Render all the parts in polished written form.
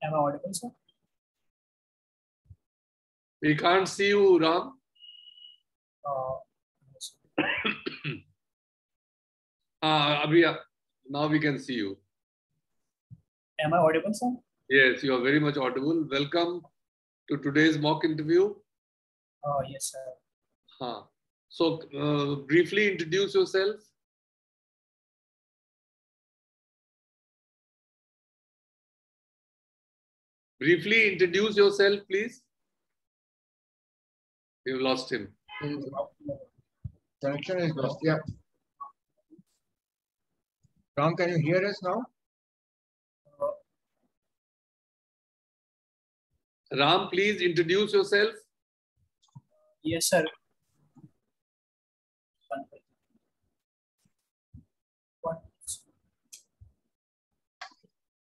Am I audible, sir? We can't see you, Ram. Yes. Now we can see you. Am I audible, sir? Yes, you are very much audible. Welcome to today's mock interview. Yes, sir. So, briefly introduce yourself. Briefly introduce yourself, please. We've lost him. Connection is lost. Yeah. Ram, can you hear us now? Ram, please introduce yourself. Yes, sir. What?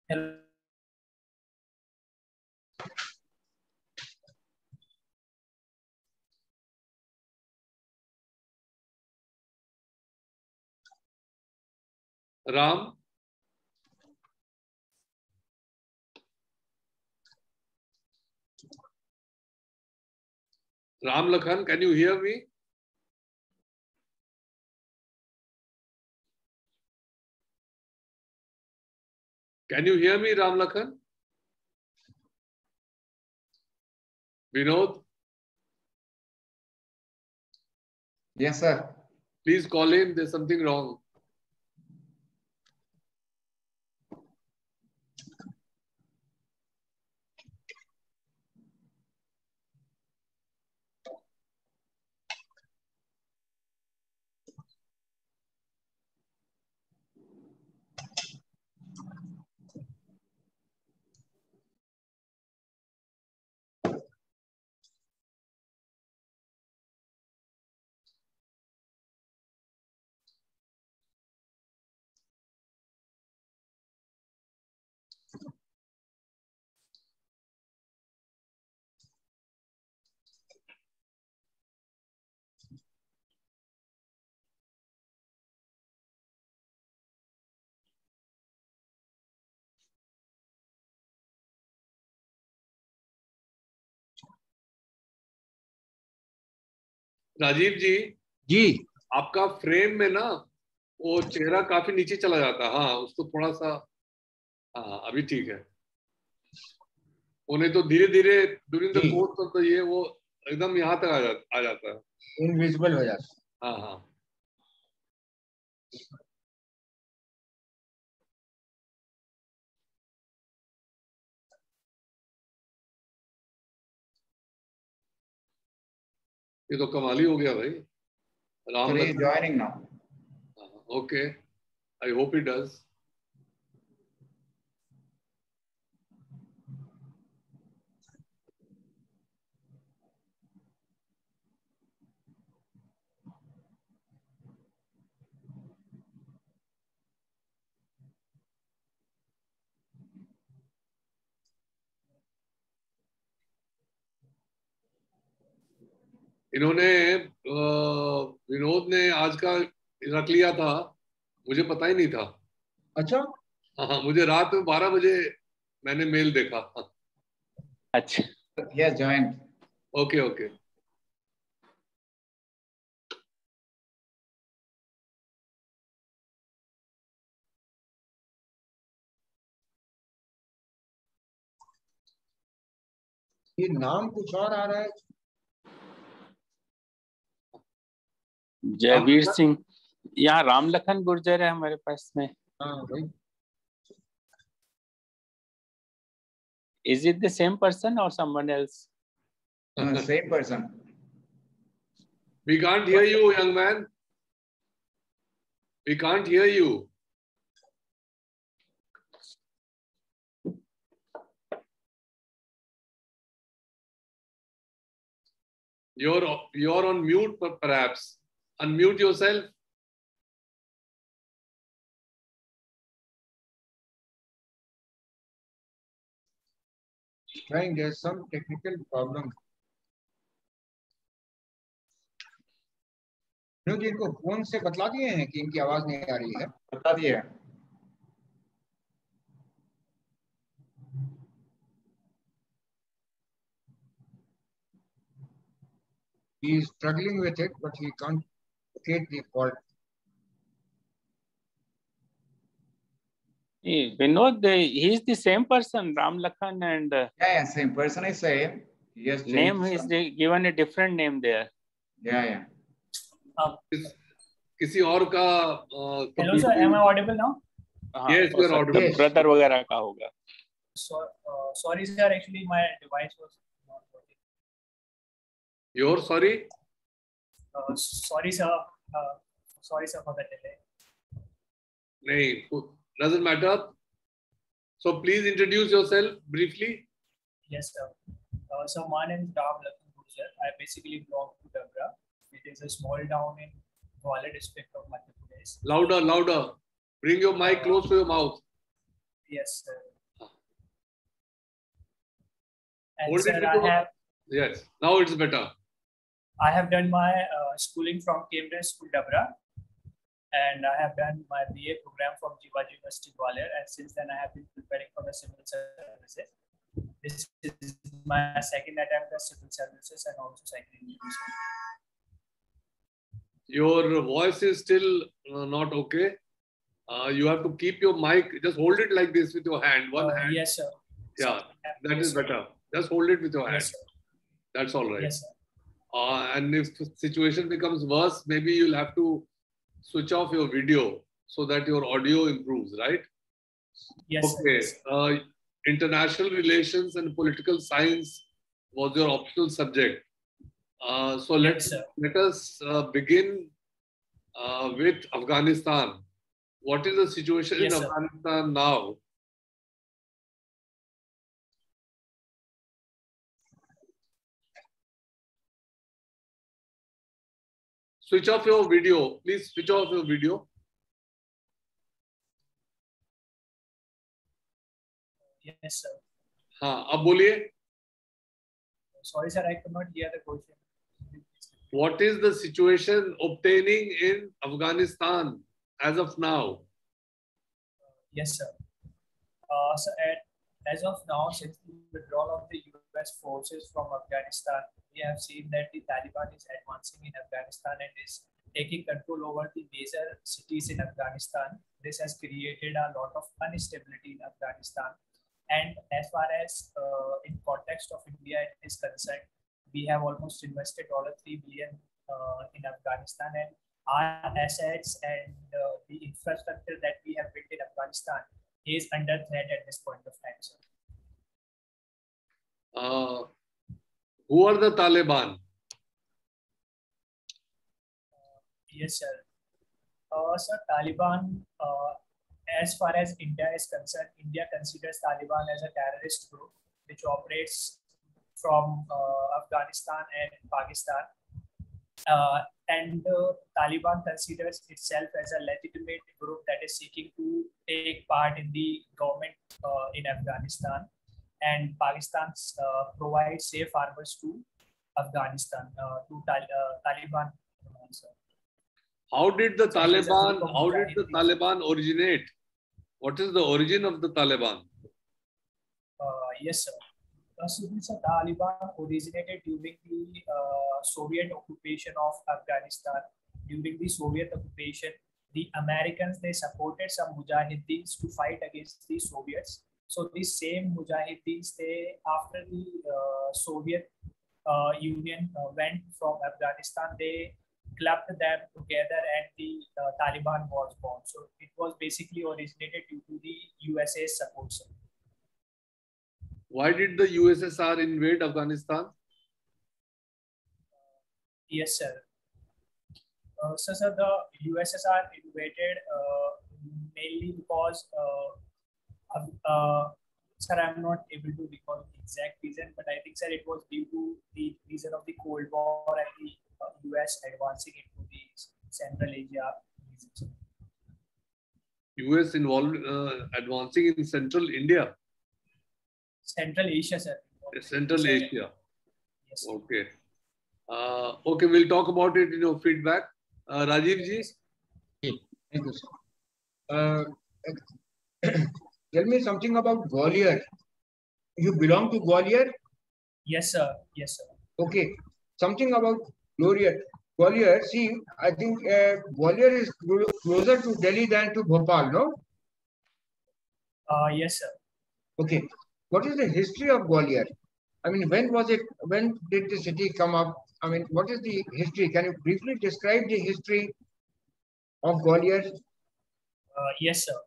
Hello. Ram. Ram Lakhan, can you hear me? Can you hear me, Ram Lakhan? Vinod? Yes, sir. Please call in. There's something wrong. Rajiv जी आपका frame में ना वो चेहरा काफी नीचे चला जाता है। हाँ, उसको थोड़ा सा। हाँ, अभी ठीक है। वो नहीं तो धीरे धीरे during the course of the ये वो एकदम यहाँ तक आ जाता है, इनविजिबल हो जाता है। हाँ हाँ। ये तो कमाल ही हो गया भाई। Ram joining now. Okay, I hope he does. इन्होंने विनोद ने आज का रख लिया था, मुझे पता ही नहीं था। अच्छा? हाँ, मुझे रात में 12 बजे मैंने मेल देखा। अच्छा, Yes, joined. Okay okay. ये नाम कुछ और आ रहा है। जयवीर सिंह, यहाँ राम लखन गुर्जर है हमारे पास में। हाँ भाई। Is it the same person or someone else? Same person. We can't hear you, young man. We can't hear you. You're on mute, perhaps. Unmute yourself. Trying, there's some technical problem. जी इनको phone से बतला दिए हैं कि इनकी आवाज नहीं आ रही है। बता दिए हैं। He is struggling with it, but he can't locate the fault. Vinod, he is the same person, Ram Lakhan, and Yeah, same person is same. Yes, name is given a different name there. Yeah. किसी और का Hello sir, am I audible now? Yes, you are audible. Yes. Brother वगैरह का होगा. Sorry sir, actually my device was not working. You're sorry? Sorry sir. Sorry sir for the delay. No, doesn't matter. So please introduce yourself briefly. Yes sir. So my name is Ram Lakhan Gurjar. I basically belong to Dabra. It is a small town in Gwalior district of Madhya Pradesh. Louder, louder. Bring your mic close to your mouth. Yes sir. And Hold it sir, with I your- have Yes, now it's better. I have done my schooling from Cambridge School, Dabra, and I have done my BA program from Jivaji University, Gwalior, and since then I have been preparing for the civil services. This is my second attempt at civil services and also second interview. Your voice is still not okay. You have to keep your mic, just hold it like this with your hand, one hand. Yes, sir. Yeah, that Yes, is sir. better. Just hold it with your hand. Yes, sir. That's all right. Yes, sir. And if the situation becomes worse, maybe you'll have to switch off your video so that your audio improves, right? Yes, sir. Okay. Yes. International relations and political science was your optional subject. So Yes, sir. let us begin with Afghanistan. What is the situation Yes, in sir. Afghanistan now? Switch off your video. Please switch off your video. Yes, sir. हाँ, अब बोलिए. Sorry, sir, I could not hear the question. What is the situation obtaining in Afghanistan as of now? Yes, sir. So as of now, since the withdrawal of the US forces from Afghanistan, we have seen that the Taliban is advancing in Afghanistan and is taking control over the major cities in Afghanistan. This has created a lot of instability in Afghanistan. And as far as in context of India is concerned, we have almost invested $3 billion in Afghanistan, and our assets and the infrastructure that we have built in Afghanistan is under threat at this point of time, sir. Who are the Taliban? Yes, sir. So Taliban, as far as India is concerned, India considers Taliban as a terrorist group which operates from Afghanistan and Pakistan. And Taliban considers itself as a legitimate group that is seeking to take part in the government in Afghanistan. And Pakistan provides safe harbors to Afghanistan, to Taliban. How did the So it is a Taliban? group of How did the Mujahideen. Taliban originate? What is the origin of the Taliban? Yes, sir. So the Taliban originated during the Soviet occupation of Afghanistan. During the Soviet occupation, the Americans, they supported some Mujahideens to fight against the Soviets. So these same Mujahideens, they, after the Soviet Union went from Afghanistan, they clubbed them together and the Taliban was born. So it was basically originated due to the USA's support. Sir. Why did the USSR invade Afghanistan? Yes, sir. So, sir, the USSR invaded mainly because, sir, I'm not able to recall the exact reason, but I think, sir, it was due to the reason of the Cold War and the US advancing into the Central Asia region. US involved advancing in Central India, Central Asia, sir. Central Asia. Yes, sir. Okay. Okay, we'll talk about it in your feedback. Rajiv ji. Thank you, sir. Tell me something about Gwalior. You belong to Gwalior? Yes, sir. Yes, sir. Okay. Something about Glorious. Gwalior, see, I think Gwalior is closer to Delhi than to Bhopal, no? Yes, sir. Okay. What is the history of Gwalior? I mean, when did the city come up? I mean, what is the history? Can you briefly describe the history of Gwalior? Yes, sir.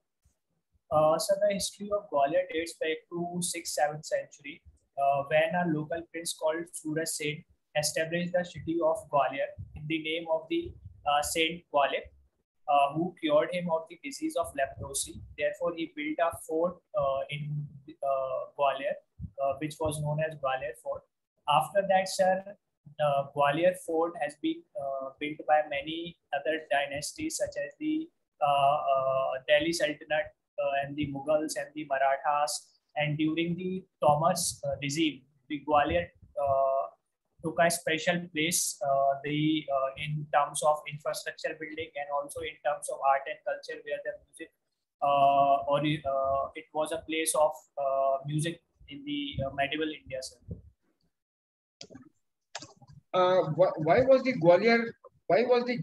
So the history of Gwalior dates back to 6th, 7th century, when a local prince called Suraj Sen established the city of Gwalior in the name of the Saint Gwalior, who cured him of the disease of leprosy. Therefore, he built a fort in Gwalior, which was known as Gwalior Fort. After that, sir, Gwalior Fort has been built by many other dynasties, such as the Delhi Sultanate and the Mughals and the Marathas. And during the Thomas regime, the Gwalior took a special place in terms of infrastructure building and also in terms of art and culture, where the music it was a place of music in the medieval India, sir. Why was the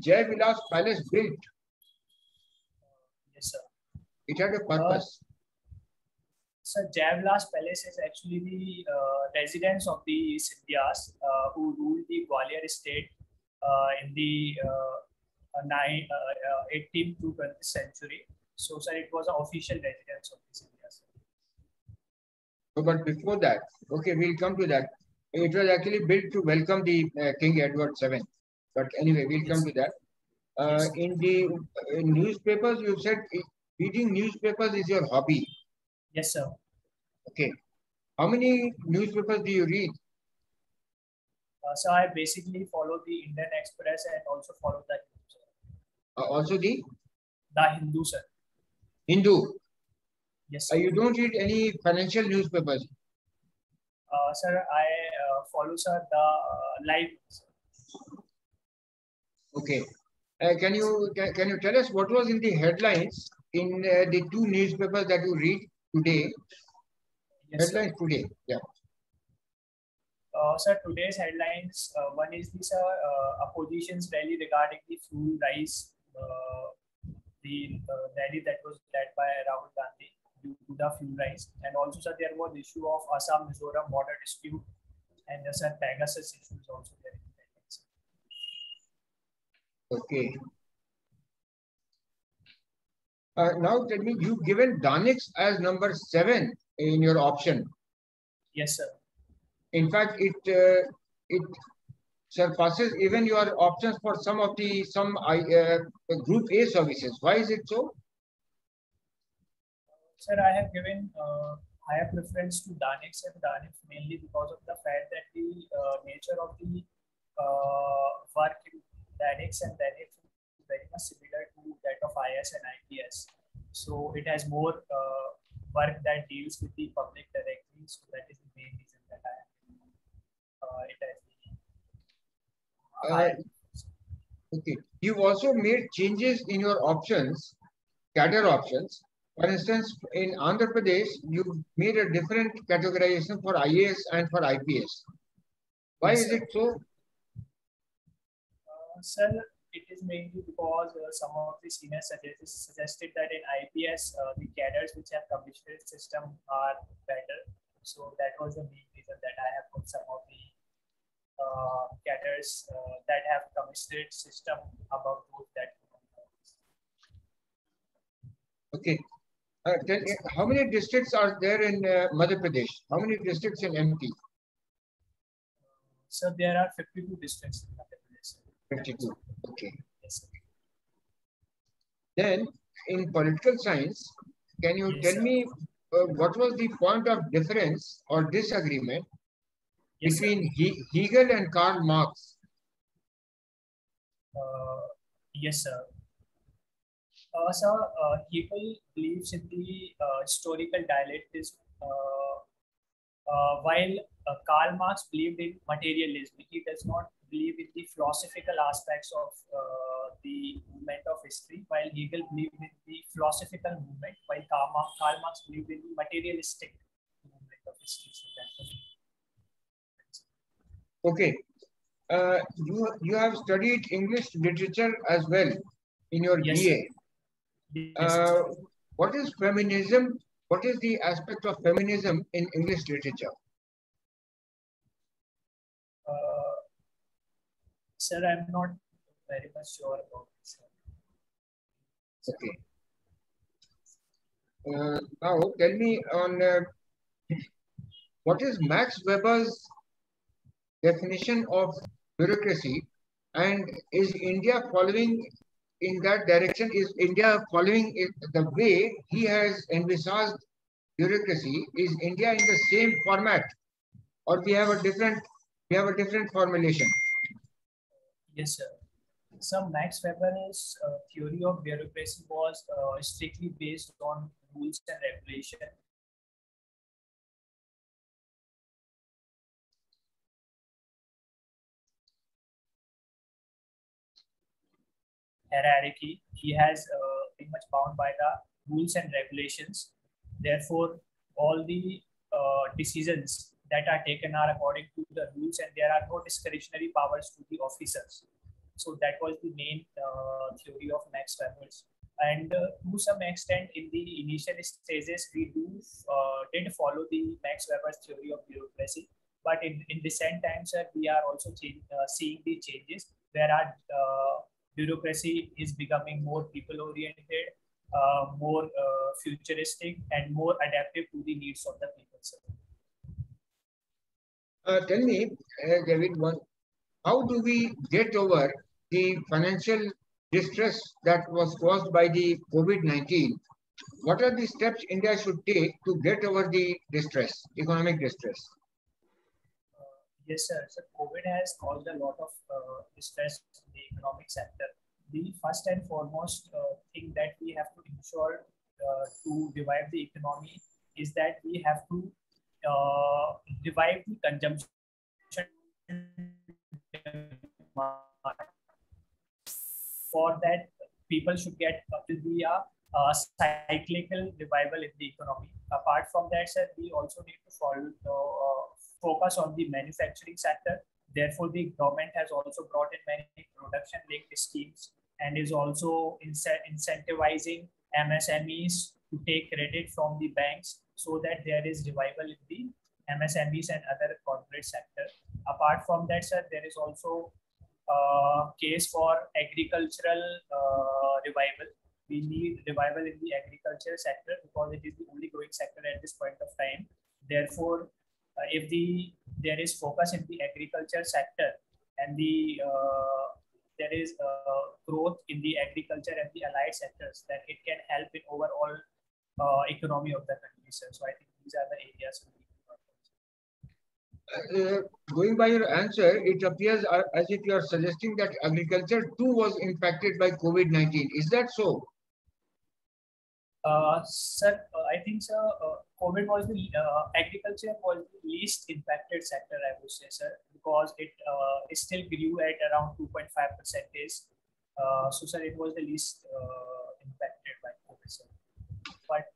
Jai Vilas Palace built? Yes, sir. It had a purpose. So Jai Vilas Palace is actually the residence of the Scindias who ruled the Gwalior state in the 18th to 20th century. So, sir, it was an official residence of the Scindias. So, but before that, okay, we'll come to that. It was actually built to welcome the King Edward VII. But anyway, we'll come to that. In the newspapers, you said reading newspapers is your hobby. Yes, sir. Okay. How many newspapers do you read? So I basically follow the Indian Express and also follow the Hindu. Also the Hindu, sir. Hindu. Yes, sir. You don't read any financial newspapers? Sir, I follow, sir, the live. Okay. Can you tell us what was in the headlines in the two newspapers that you read today? Yes, headlines sir. Today, yeah. Sir, today's headlines, one is this opposition's rally regarding the fuel rise, the rally that was led by Rahul Gandhi due to the fuel rise. And also, sir, there was issue of Assam-Mizoram border dispute, and sir, Pegasus issue is also there. Okay. Now tell me, you've given Danix as number 7 in your option. Yes, sir. In fact, it surpasses even your options for some Group A services. Why is it so? Sir, I have given higher preference to Danix and Danix mainly because of the fact that the nature of the work in Danix and Danix is very much similar to that of IS and IPS. So it has more work that deals with the public directly. So that is the main reason that I have it has. Okay. You've also made changes in your options, cadre options. For instance, in Andhra Pradesh, you made a different categorization for IAS and for IPS. Why Yes, is sir. it so? Sir, it is mainly because some of the seniors suggested that in IPS, the cadres which have commissioned system are better. So that was the main reason that I have put some of the cadres that have commissioned system above those that. Okay. How many districts are there in Madhya Pradesh? How many districts in MP? So there are 52 districts in Madhya Pradesh. 52. Okay. Yes, sir. Then, in political science, can you Yes, tell sir. me what was the point of difference or disagreement Yes, sir. between Hegel and Karl Marx? Yes, sir. So Hegel believes in the historical dialectics, while Karl Marx believed in materialism. He does not believe in the philosophical aspects of the movement of history, while Hegel believed in the philosophical movement, while Karl Marx believed in the materialistic movement of history. So that was Okay. you have studied English literature as well in your Yes, BA. Yes, sir. What is feminism? What is the aspect of feminism in English literature? Sir, I'm not very much sure about this. Okay. Now tell me on what is Max Weber's definition of bureaucracy, and is India following in that direction? Is India following the way he has envisaged bureaucracy? Is India in the same format, or we have a different formulation? Yes, sir. So Max Weber's theory of bureaucracy was strictly based on rules and regulation. Hierarchy. He has pretty much bound by the rules and regulations. Therefore, all the decisions that are taken are according to the rules, and there are no discretionary powers to the officers. So that was the main theory of Max Weber's. And to some extent, in the initial stages, we did follow the Max Weber's theory of bureaucracy. But in recent times, we are also seeing the changes where our bureaucracy is becoming more people-oriented, more futuristic, and more adaptive to the needs of the people. Tell me, David, how do we get over the financial distress that was caused by the COVID-19? What are the steps India should take to get over the distress, economic distress? Yes, sir. So COVID has caused a lot of distress in the economic sector. The first and foremost thing that we have to ensure to revive the economy is that we have to revive the consumption. For that, people should get to be a cyclical revival in the economy. Apart from that, sir, we also need to focus on the manufacturing sector. Therefore, the government has also brought in many production-linked schemes and is also incentivizing MSMEs to take credit from the banks so that there is revival in the MSMEs and other corporate sector. Apart from that, sir, there is also case for agricultural revival. We need revival in the agriculture sector because it is the only growing sector at this point of time. Therefore, if there is focus in the agriculture sector and there is growth in the agriculture and the allied sectors, then it can help in overall economy of the country. So I think these are the areas. Going by your answer, it appears as if you are suggesting that agriculture too was impacted by COVID-19. Is that so? Sir, I think so. COVID was agriculture was the least impacted sector, I would say, sir, because it still grew at around 2.5%. So, sir, it was the least impacted by COVID, sir. But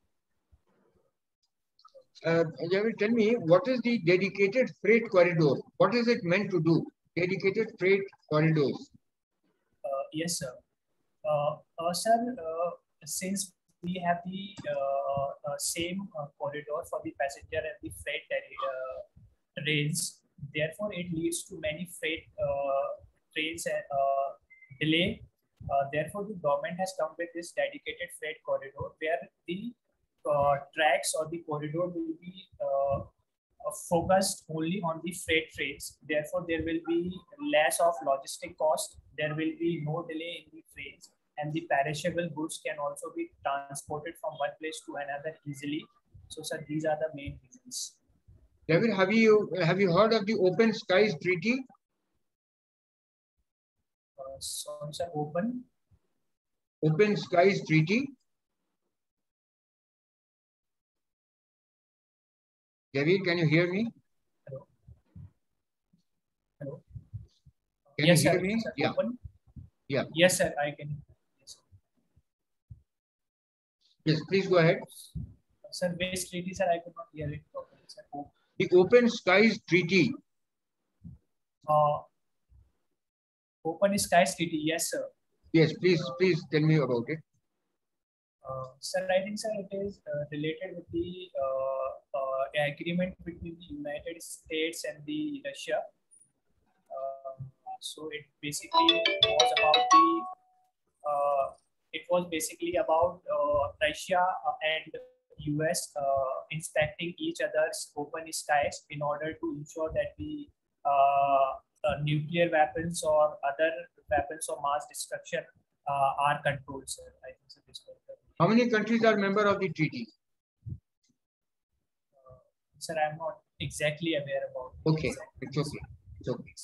Javid, tell me, what is the dedicated freight corridor? What is it meant to do? Dedicated freight corridors. Yes, sir. Sir, since we have the same corridor for the passenger and the freight trains, therefore it leads to many freight trains delay. Therefore, the government has come with this dedicated freight corridor where the tracks or the corridor will be focused only on the freight trains. Therefore, there will be less of logistic cost. There will be no delay in the trains, and the perishable goods can also be transported from one place to another easily. So, sir, these are the main reasons. David, have you heard of the Open Skies Treaty? Sorry, sir, Open Skies Treaty. David, can you hear me? Hello. Hello. Can Yes, you hear sir. me? Sir, Yeah. Open? Yeah. Yes, sir, I can. Yes, Yes, please go ahead. sir, which treaty, sir? I could not hear it properly, sir. The Open Skies Treaty. Open Skies Treaty, yes, sir. Yes, please tell me about it. Sir, I think, sir, it is related with the agreement between the United States and the Russia. So it basically was about the Russia and US inspecting each other's open skies in order to ensure that the nuclear weapons or other weapons of mass destruction are controlled, sir. I think so this was How many countries are member of the treaty? Sir, I'm not exactly aware about it. Okay, it's okay. It's okay.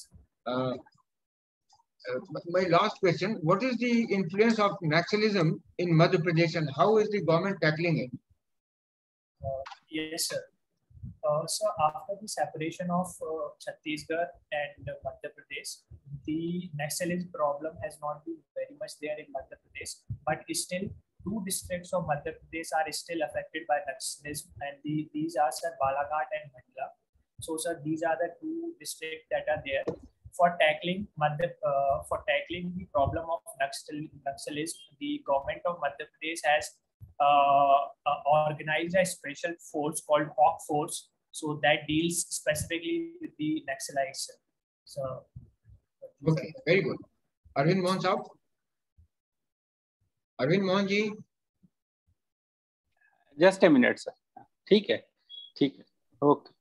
My last question, what is the influence of Naxalism in Madhya Pradesh and how is the government tackling it? Yes, sir. So after the separation of Chhattisgarh and Madhya Pradesh, the Naxalism problem has not been very much there in Madhya Pradesh, but still two districts of Madhya Pradesh are still affected by Naxalism, and these are, sir, Balaghat and Mandla. So, sir, these are the two districts that are there. For tackling the problem of Naxalism, the government of Madhya Pradesh has organized a special force called Hawk Force, so that deals specifically with the Naxalites. So, okay, very good. Arvind Mohan Saab? Arvind Mohan ji? Just a minute, sir. ठीक है. Okay.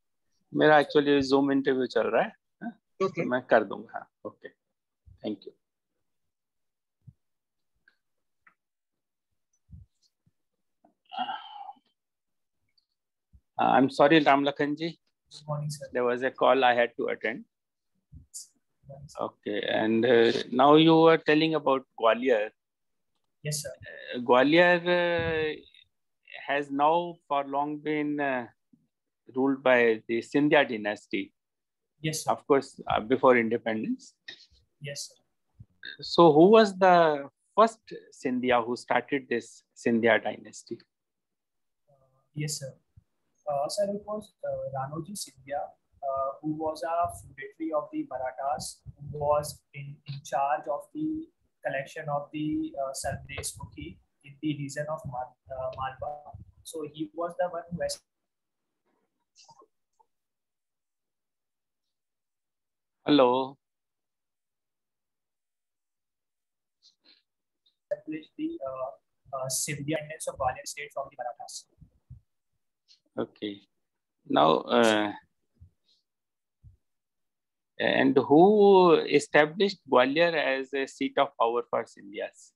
मेरा actually Zoom interview चल रहा है. Okay. तो मैं कर दूंगा. हाँ. Okay. Thank you. I'm sorry, Ramlakhan ji. good morning, sir. There was a call I had to attend. Okay, and now you were telling about Gwalior. Yes, sir. Gwalior has now for long been ruled by the Scindia dynasty. Yes, sir. Of course, before independence. Yes, sir. So who was the first Scindia who started this Scindia dynasty? Yes, sir. Sir, it was Ranoji Scindia, who was a feudatory of the Marathas, who was in charge of the collection of the Sardesh Mukhi in the region of Malwa. So he was the one who Hello. established the Scindia independence of Gwalior state from the Marathas. Okay. Now, and who established Gwalior as a seat of power for Scindias?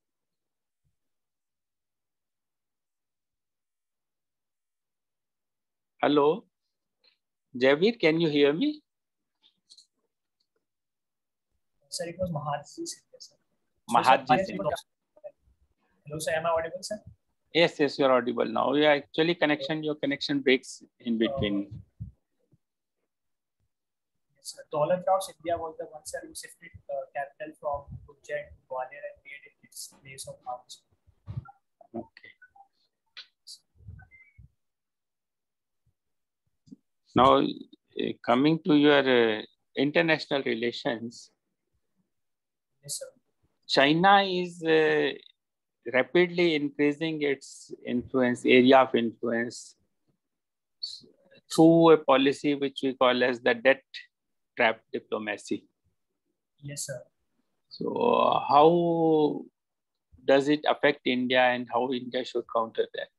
Hello, Javeer, can you hear me? Sir, it was Mahadji Scindia, sir. Mahadji Scindia. Hello, sir. Am I audible, sir? Yes, you're audible now. Yeah, actually, your connection breaks in between. Yes, sir. Daulat Rao Scindia was the one, sir, who shifted capital from Ujjain to Gwalior and made it its place of arms. Okay. Now, coming to your international relations, Yes, sir. China is rapidly increasing its area of influence through a policy which we call as the debt trap diplomacy. Yes, sir. So how does it affect India and how India should counter that?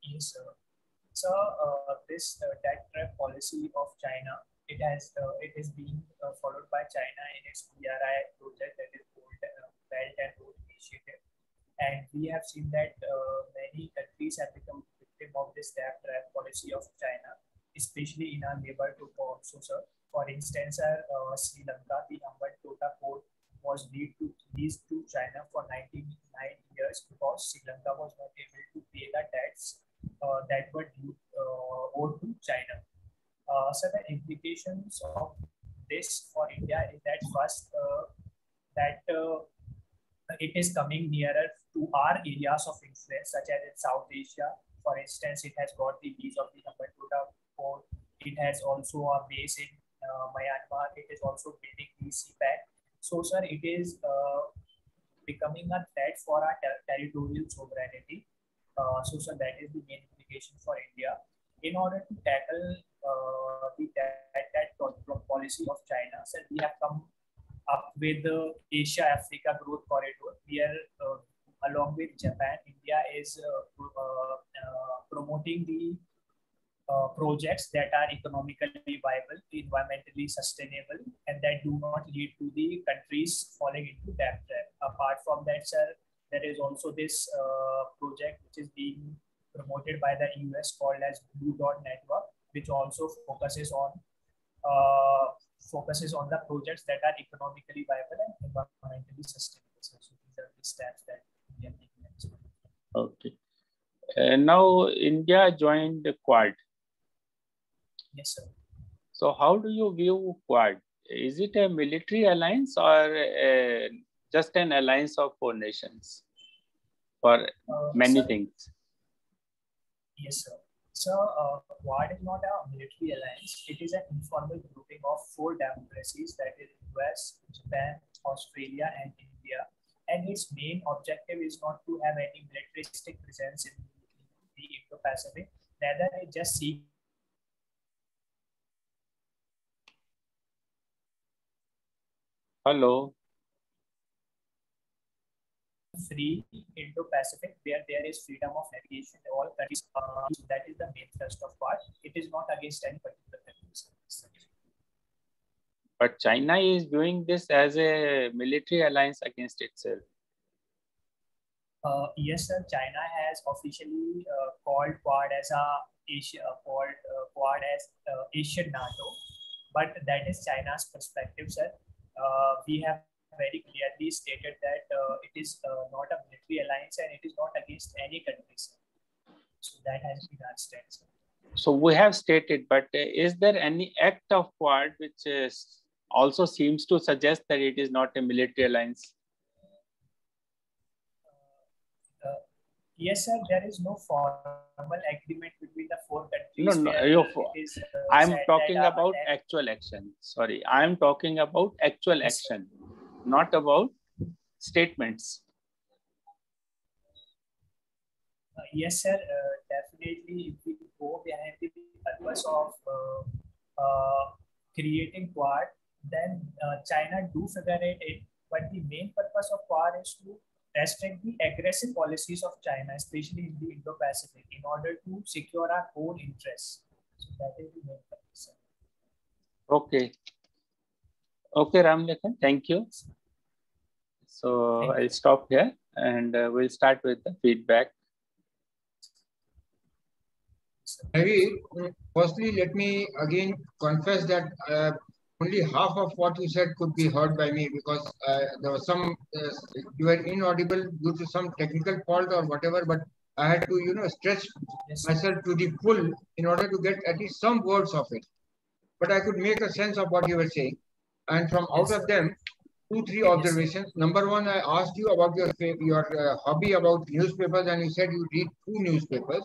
Yes, sir. So this debt trap policy of China, it is being followed by China in its BRI project, that is Belt and Road Initiative, and we have seen that many countries have become victim of this debt trap policy of China, especially in our neighborhood also, sir. For instance, Sri Lanka, the Hambantota port was leased to China for 99 years because Sri Lanka was not able to pay the debts that were owed to China. So the implications of this for India is that first, it is coming nearer to our areas of influence, such as in South Asia. For instance, it has got the lease of the Hambantota port. It has also a base in Myanmar. It is also building CPAC. So, sir, it is becoming a threat for our territorial sovereignty. So, sir, that is the main implication for India. In order to tackle the policy of China, sir, we have come up with the Asia-Africa Growth Corridor. We are, along with Japan, India is promoting the projects that are economically viable, environmentally sustainable, and that do not lead to the countries falling into debt trap. Apart from that, sir, there is also this project which is being promoted by the US called as Blue Dot Network, which also focuses on the projects that are economically viable and environmentally sustainable. So these are the steps that we are taking. Okay. Now India joined the Quad. Yes, sir. So how do you view Quad? Is it a military alliance or just an alliance of 4 nations for many things? Yes, sir. So, Quad is not a military alliance. It is an informal grouping of 4 democracies, that is US, Japan, Australia, and India. And its main objective is not to have any militaristic presence in the Indo-Pacific. Rather, it just seeks free Indo-Pacific, where there is freedom of navigation in all countries. That is the main thrust of Quad. It is not against any particular countries. But China is doing this as a military alliance against itself. Yes, sir. China has officially called Quad as Asian NATO, but that is China's perspective, sir. We have very clearly stated that it is not a military alliance and it is not against any country, sir. So that has been our stance. So we have stated, but is there any act of Quad which also seems to suggest that it is not a military alliance? Yes, sir. There is no formal agreement between the 4 countries. I'm talking about actual action. Sorry, I'm talking about actual action, not about statements. Yes, sir. Definitely, if we go behind the purpose of creating Quad, then China do figure it. But the main purpose of Quad is to restrict the aggressive policies of China, especially in the Indo-Pacific, in order to secure our own interests. So that is the main purpose. Okay. Okay, Ramlekhan, thank you. So I'll stop here and we'll start with the feedback. Firstly, let me again confess that only half of what you said could be heard by me, because there was some, you were inaudible due to some technical fault or whatever, but I had to, stretch myself to the full in order to get at least some words of it. But I could make a sense of what you were saying. And from out of them, 2-3 observations. Number one, I asked you about your hobby about newspapers, and you said you read 2 newspapers.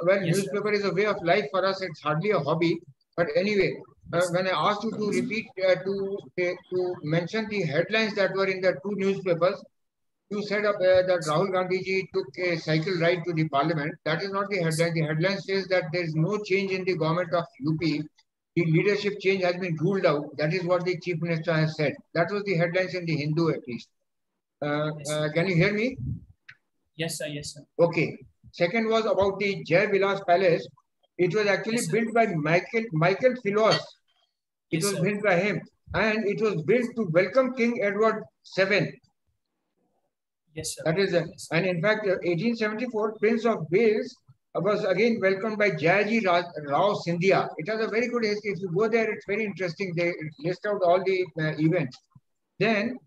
Well, newspaper is a way of life for us. It's hardly a hobby. But anyway, when I asked you to repeat, to mention the headlines that were in the 2 newspapers, you said that Rahul Gandhi ji took a cycle ride to the parliament. That is not the headline. The headline says that there is no change in the government of UP. The leadership change has been ruled out. That is what the chief minister has said. That was the headlines in the Hindu, at least. Can you hear me? Yes, sir. Yes, sir. Okay. Second was about the Jai Vilas Palace. It was actually built by Michael Philos. It was built by him. And it was built to welcome King Edward VII. Yes, sir. That is, and in fact, 1874, Prince of Wales was again welcomed by Jayaji Rao Scindia. It has a very good history. If you go there, it's very interesting. They list out all the events. Then,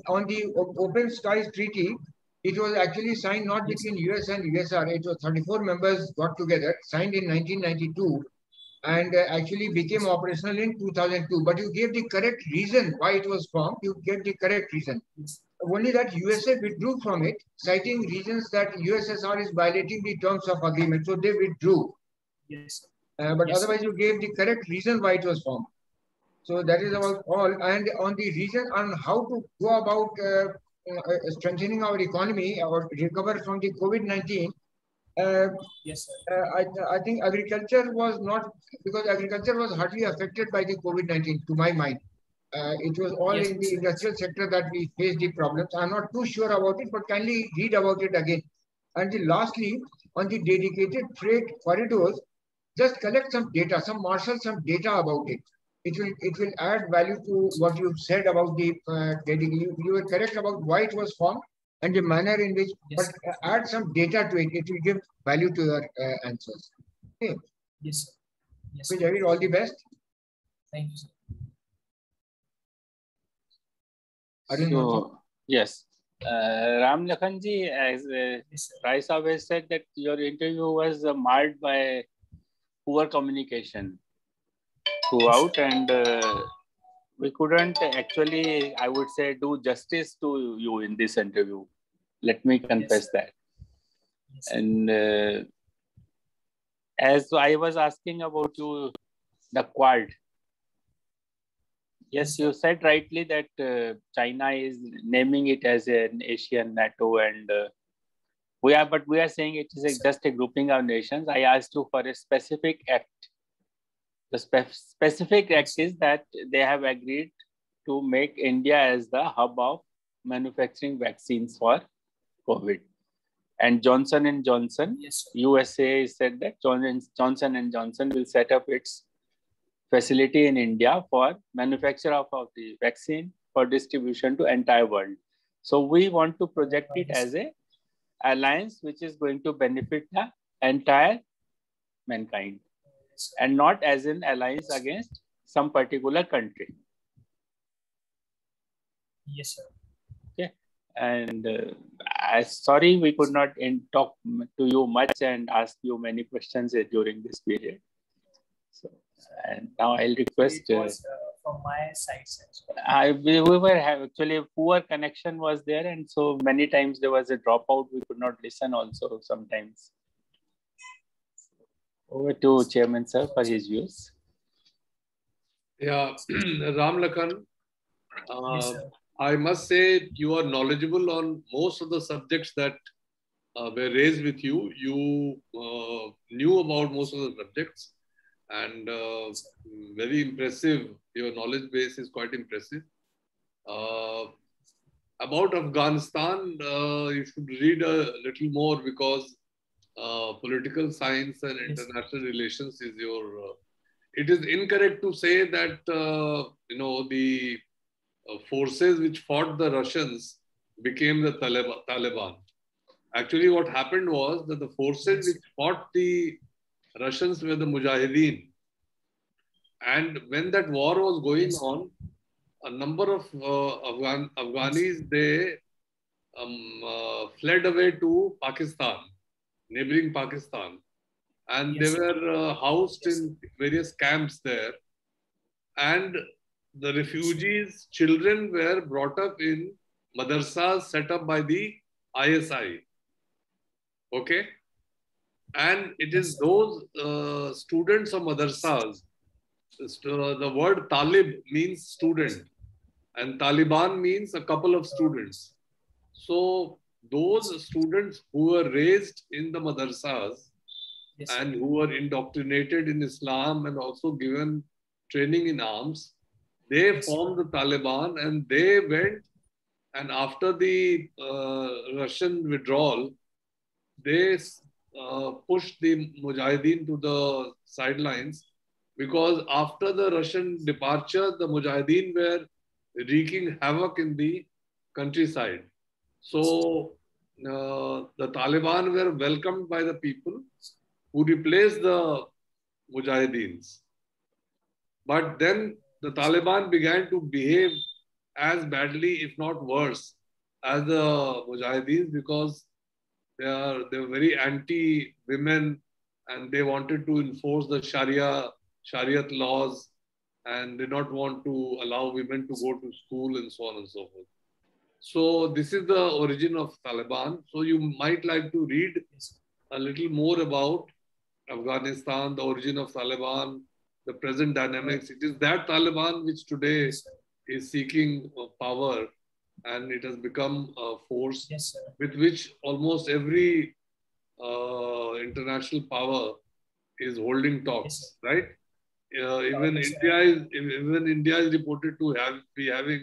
on the Open Skies Treaty, it was actually signed not between US and USSR. It was 34 members got together, signed in 1992, and actually became operational in 2002. But you gave the correct reason why it was formed. You gave the correct reason. Only that USA withdrew from it, citing reasons that USSR is violating the terms of agreement. So they withdrew. Yes. But otherwise, you gave the correct reason why it was formed. So that is about all. And on the reason on how to go about strengthening our economy or recover from the COVID-19, Yes, sir. I think agriculture was not, because agriculture was hardly affected by the COVID-19 to my mind. It was all Yes, in the sir. industrial sector that we faced the problems. I'm not too sure about it, but kindly read about it again. And lastly, on the dedicated freight corridors, just collect some data, marshal some data about it. It will add value to what you said about the dedicated. You were correct about why it was formed and the manner in which, Yes, but sir. add some data to it. It will give value to your answers. Okay. Yes, sir. Yes, So, sir. Javid, all the best. Thank you, sir. Arun, So, yes. Ram Lakhanji, as Yes, sir. Rai Saab has said that your interview was marred by poor communication throughout, and we couldn't actually, I would say, do justice to you in this interview. Let me confess sir. that. Yes, sir. And as I was asking about you, the Quad. Yes, you said rightly that China is naming it as an Asian NATO, and we are saying it is just a grouping of nations. I asked you for a specific act. The specific act is that they have agreed to make India as the hub of manufacturing vaccines for COVID. And Johnson & Johnson, Yes, sir. USA said that Johnson & Johnson will set up its facility in India for manufacture of the vaccine for distribution to entire world. So we want to project it as a alliance which is going to benefit the entire mankind, and not as an alliance against some particular country. Yes, sir. Okay, and sorry we could not talk to you much and ask you many questions during this period. So, and now I'll request. It was from my side, sir. We were actually poor connection was there, and so many times there was a dropout. We could not listen also sometimes. Over to Chairman sir for his views. Yeah, Ram Lakhan, Yes, sir. I must say you are knowledgeable on most of the subjects that were raised with you. You knew about most of the subjects, and very impressive. Your knowledge base is quite impressive. About Afghanistan, you should read a little more, because political science and international relations is your. It is incorrect to say that the forces which fought the Russians became the Taliban. Actually, what happened was that the forces which fought the Russians were the Mujahideen. And when that war was going on, a number of Afghanis, they fled away to Pakistan, neighboring Pakistan. And they were housed in various camps there. And the refugees' children were brought up in madrasas set up by the ISI. Okay? And it is those students of madrasas. The word Talib means student, and Taliban means a couple of students. So those students who were raised in the madrasas and who were indoctrinated in Islam and also given training in arms, they formed the Taliban, and they went, and after the Russian withdrawal, they pushed the Mujahideen to the sidelines, because after the Russian departure, the Mujahideen were wreaking havoc in the countryside. So the Taliban were welcomed by the people, who replaced the Mujahideens. But then the Taliban began to behave as badly, if not worse, as the Mujahideens, because they were very anti-women, and they wanted to enforce the Shariat laws, and did not want to allow women to go to school, and so on and so forth. So this is the origin of Taliban. So you might like to read a little more about Afghanistan, the origin of Taliban, the present dynamics. It is that Taliban which today Yes, sir. is seeking power, and it has become a force Yes, sir. with which almost every international power is holding talks, right? Even Yes, sir. India is reported to be having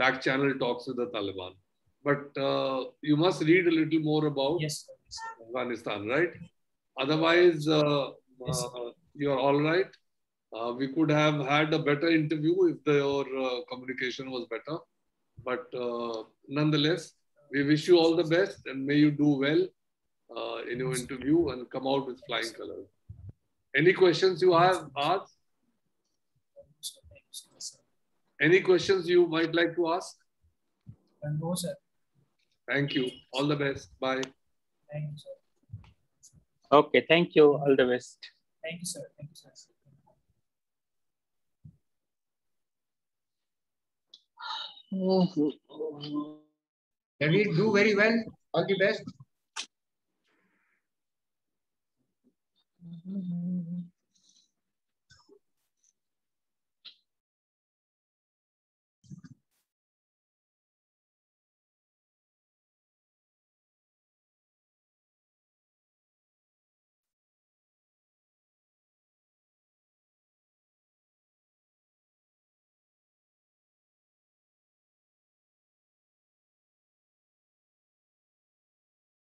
back channel talks with the Taliban. But you must read a little more about Yes, sir. Yes, sir. Afghanistan, right? Otherwise, Yes, sir. you're all right. We could have had a better interview if your communication was better. But nonetheless, we wish you all the best and may you do well in your interview and come out with flying colors. Any questions you have asked? Thank you, sir. Any questions you might like to ask? No, sir. Thank you. All the best. Bye. Thank you, sir. Okay, thank you. All the best. Thank you, sir. Thank you, sir. That will do very well. All the best.